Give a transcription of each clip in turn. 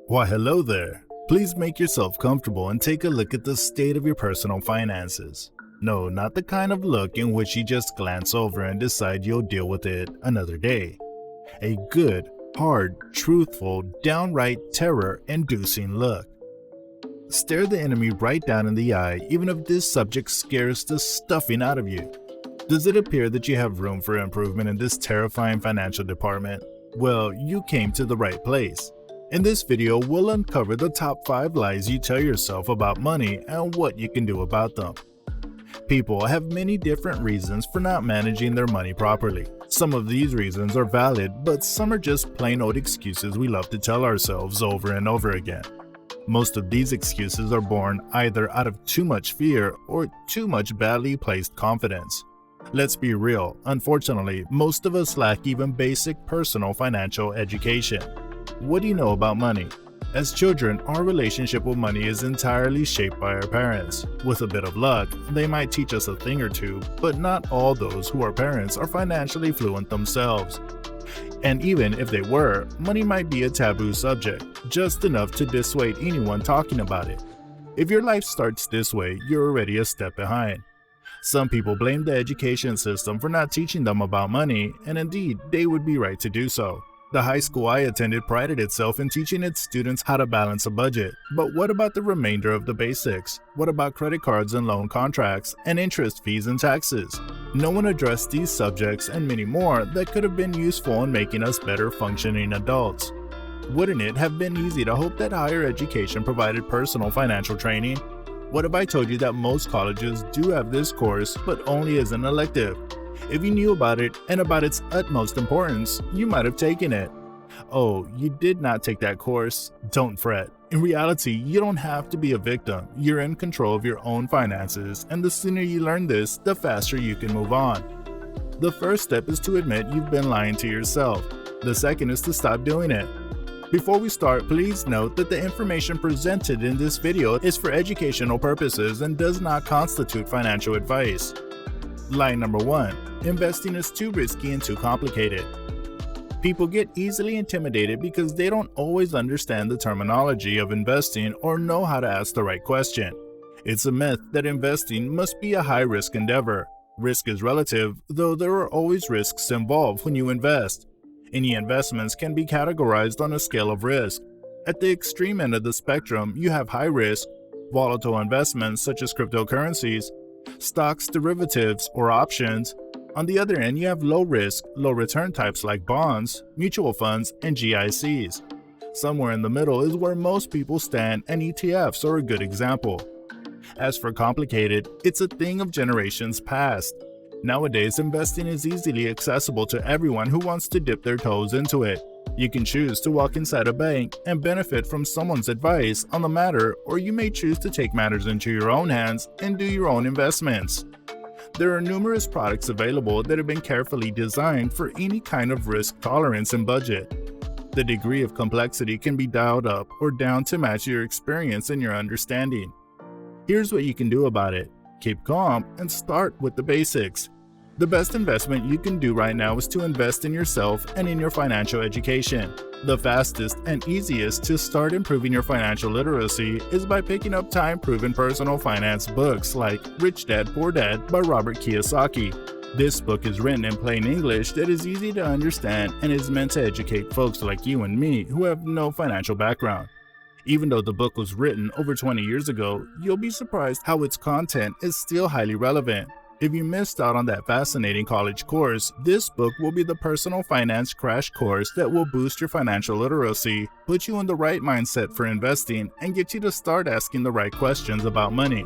Why, hello there. Please make yourself comfortable and take a look at the state of your personal finances. No, not the kind of look in which you just glance over and decide you'll deal with it another day. A good, hard, truthful, downright terror-inducing look. Stare the enemy right down in the eye, even if this subject scares the stuffing out of you. Does it appear that you have room for improvement in this terrifying financial department? Well, you came to the right place. In this video, we'll uncover the top 5 lies you tell yourself about money and what you can do about them. People have many different reasons for not managing their money properly. Some of these reasons are valid, but some are just plain old excuses we love to tell ourselves over and over again. Most of these excuses are born either out of too much fear or too much badly placed confidence. Let's be real, unfortunately, most of us lack even basic personal financial education. What do you know about money? As children, our relationship with money is entirely shaped by our parents. With a bit of luck, they might teach us a thing or two, but not all those who are parents are financially fluent themselves. And even if they were, money might be a taboo subject, just enough to dissuade anyone talking about it. If your life starts this way, you're already a step behind. Some people blame the education system for not teaching them about money, and indeed, they would be right to do so. The high school I attended prided itself in teaching its students how to balance a budget. But what about the remainder of the basics? What about credit cards and loan contracts, and interest fees and taxes? No one addressed these subjects and many more that could have been useful in making us better functioning adults. Wouldn't it have been easy to hope that higher education provided personal financial training? What if I told you that most colleges do have this course, but only as an elective? If you knew about it and about its utmost importance, you might have taken it. Oh, you did not take that course? Don't fret. In reality, you don't have to be a victim. You're in control of your own finances, and the sooner you learn this, the faster you can move on. The first step is to admit you've been lying to yourself. The second is to stop doing it. Before we start, please note that the information presented in this video is for educational purposes and does not constitute financial advice. Lie number 1. Investing is too risky and too complicated. People get easily intimidated because they don't always understand the terminology of investing or know how to ask the right question. It's a myth that investing must be a high-risk endeavor. Risk is relative, though there are always risks involved when you invest. Any investments can be categorized on a scale of risk. At the extreme end of the spectrum, you have high-risk, volatile investments such as cryptocurrencies, stocks, derivatives, or options. On the other end, you have low-risk, low-return types like bonds, mutual funds, and GICs. Somewhere in the middle is where most people stand, and ETFs are a good example. As for complicated, it's a thing of generations past. Nowadays, investing is easily accessible to everyone who wants to dip their toes into it. You can choose to walk inside a bank and benefit from someone's advice on the matter, or you may choose to take matters into your own hands and do your own investments. There are numerous products available that have been carefully designed for any kind of risk tolerance and budget. The degree of complexity can be dialed up or down to match your experience and your understanding. Here's what you can do about it. Keep calm and start with the basics. The best investment you can do right now is to invest in yourself and in your financial education. The fastest and easiest to start improving your financial literacy is by picking up time-proven personal finance books like Rich Dad, Poor Dad by Robert Kiyosaki. This book is written in plain English that is easy to understand and is meant to educate folks like you and me who have no financial background. Even though the book was written over 20 years ago, you'll be surprised how its content is still highly relevant. If you missed out on that fascinating college course, this book will be the personal finance crash course that will boost your financial literacy, put you in the right mindset for investing, and get you to start asking the right questions about money.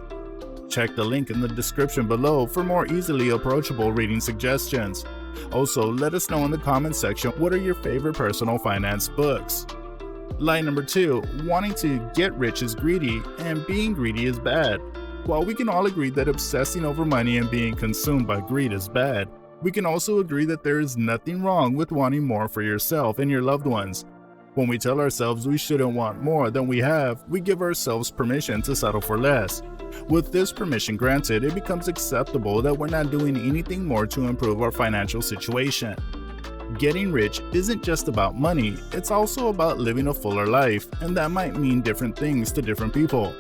Check the link in the description below for more easily approachable reading suggestions. Also, let us know in the comments section what are your favorite personal finance books. Lie number 2. Wanting to get rich is greedy, and being greedy is bad. While we can all agree that obsessing over money and being consumed by greed is bad, we can also agree that there is nothing wrong with wanting more for yourself and your loved ones. When we tell ourselves we shouldn't want more than we have, we give ourselves permission to settle for less. With this permission granted, it becomes acceptable that we're not doing anything more to improve our financial situation. Getting rich isn't just about money, it's also about living a fuller life, and that might mean different things to different people.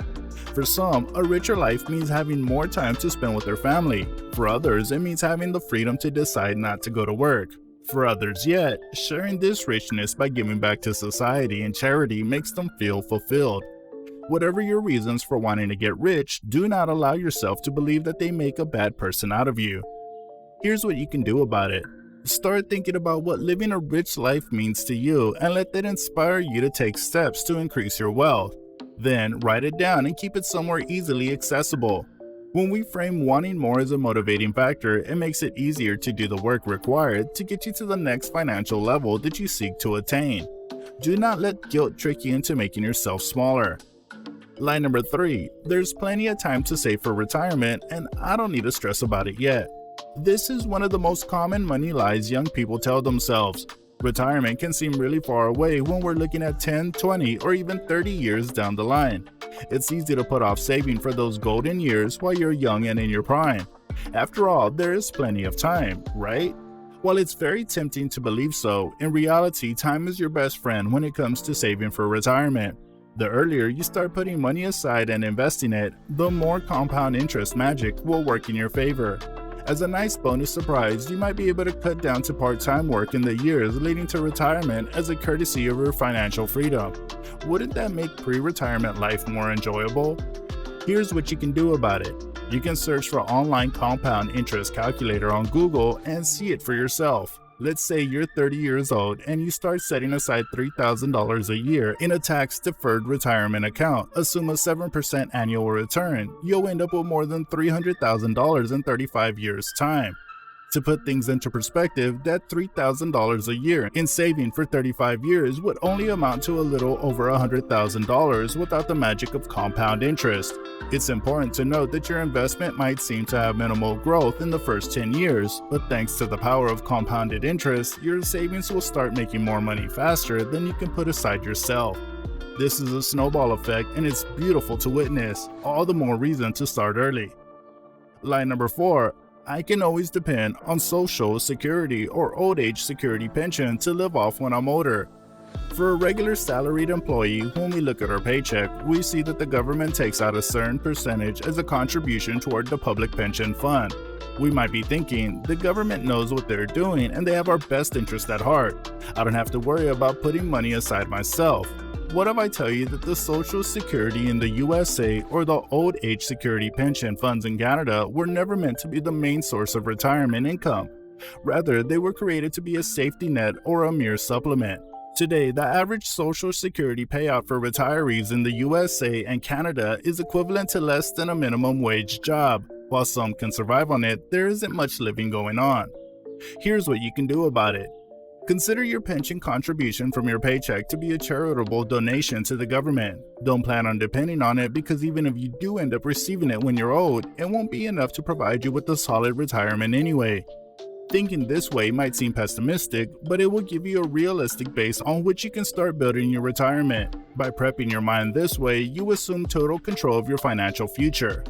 For some, a richer life means having more time to spend with their family. For others, it means having the freedom to decide not to go to work. For others yet, sharing this richness by giving back to society and charity makes them feel fulfilled. Whatever your reasons for wanting to get rich, do not allow yourself to believe that they make a bad person out of you. Here's what you can do about it. Start thinking about what living a rich life means to you and let that inspire you to take steps to increase your wealth. Then write it down and keep it somewhere easily accessible. When we frame wanting more as a motivating factor, it makes it easier to do the work required to get you to the next financial level that you seek to attain. Do not let guilt trick you into making yourself smaller. Line number 3, there's plenty of time to save for retirement and I don't need to stress about it yet. This is one of the most common money lies young people tell themselves. Retirement can seem really far away when we're looking at 10, 20, or even 30 years down the line. It's easy to put off saving for those golden years while you're young and in your prime. After all, there is plenty of time, right? While it's very tempting to believe so, in reality, time is your best friend when it comes to saving for retirement. The earlier you start putting money aside and investing it, the more compound interest magic will work in your favor. As a nice bonus surprise, you might be able to cut down to part-time work in the years leading to retirement as a courtesy of your financial freedom. Wouldn't that make pre-retirement life more enjoyable? Here's what you can do about it. You can search for online compound interest calculator on Google and see it for yourself. Let's say you're 30 years old and you start setting aside $3,000 a year in a tax-deferred retirement account. Assume a 7% annual return. You'll end up with more than $300,000 in 35 years' time. To put things into perspective, that $3,000 a year in saving for 35 years would only amount to a little over $100,000 without the magic of compound interest. It's important to note that your investment might seem to have minimal growth in the first 10 years, but thanks to the power of compounded interest, your savings will start making more money faster than you can put aside yourself. This is a snowball effect and it's beautiful to witness, all the more reason to start early. Line number 4. I can always depend on Social Security or Old Age Security pension to live off when I'm older. For a regular salaried employee, when we look at our paycheck, we see that the government takes out a certain percentage as a contribution toward the public pension fund. We might be thinking, the government knows what they're doing and they have our best interest at heart. I don't have to worry about putting money aside myself. What if I tell you that the Social Security in the USA or the Old Age Security pension funds in Canada were never meant to be the main source of retirement income? Rather, they were created to be a safety net or a mere supplement. Today, the average Social Security payout for retirees in the USA and Canada is equivalent to less than a minimum wage job. While some can survive on it, there isn't much living going on. Here's what you can do about it. Consider your pension contribution from your paycheck to be a charitable donation to the government. Don't plan on depending on it because even if you do end up receiving it when you're old, it won't be enough to provide you with a solid retirement anyway. Thinking this way might seem pessimistic, but it will give you a realistic base on which you can start building your retirement. By prepping your mind this way, you assume total control of your financial future.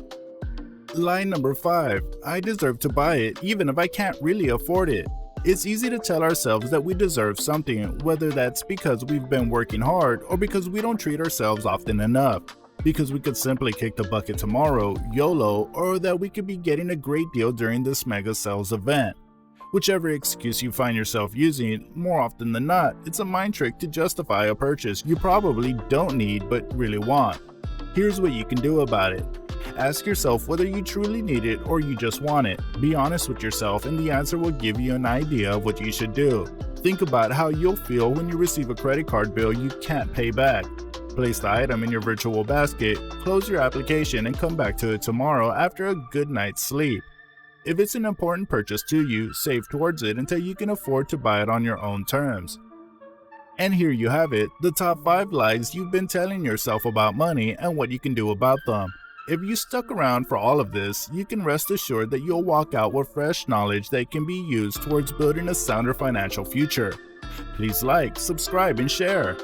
Line number 5. I deserve to buy it even if I can't really afford it. It's easy to tell ourselves that we deserve something, whether that's because we've been working hard or because we don't treat ourselves often enough. Because we could simply kick the bucket tomorrow, YOLO, or that we could be getting a great deal during this mega sales event. Whichever excuse you find yourself using, more often than not, it's a mind trick to justify a purchase you probably don't need but really want. Here's what you can do about it. Ask yourself whether you truly need it or you just want it. Be honest with yourself and the answer will give you an idea of what you should do. Think about how you'll feel when you receive a credit card bill you can't pay back. Place the item in your virtual basket, close your application, and come back to it tomorrow after a good night's sleep. If it's an important purchase to you, save towards it until you can afford to buy it on your own terms. And here you have it, the top 5 lies you've been telling yourself about money and what you can do about them. If you stuck around for all of this, you can rest assured that you'll walk out with fresh knowledge that can be used towards building a sounder financial future. Please like, subscribe, and share.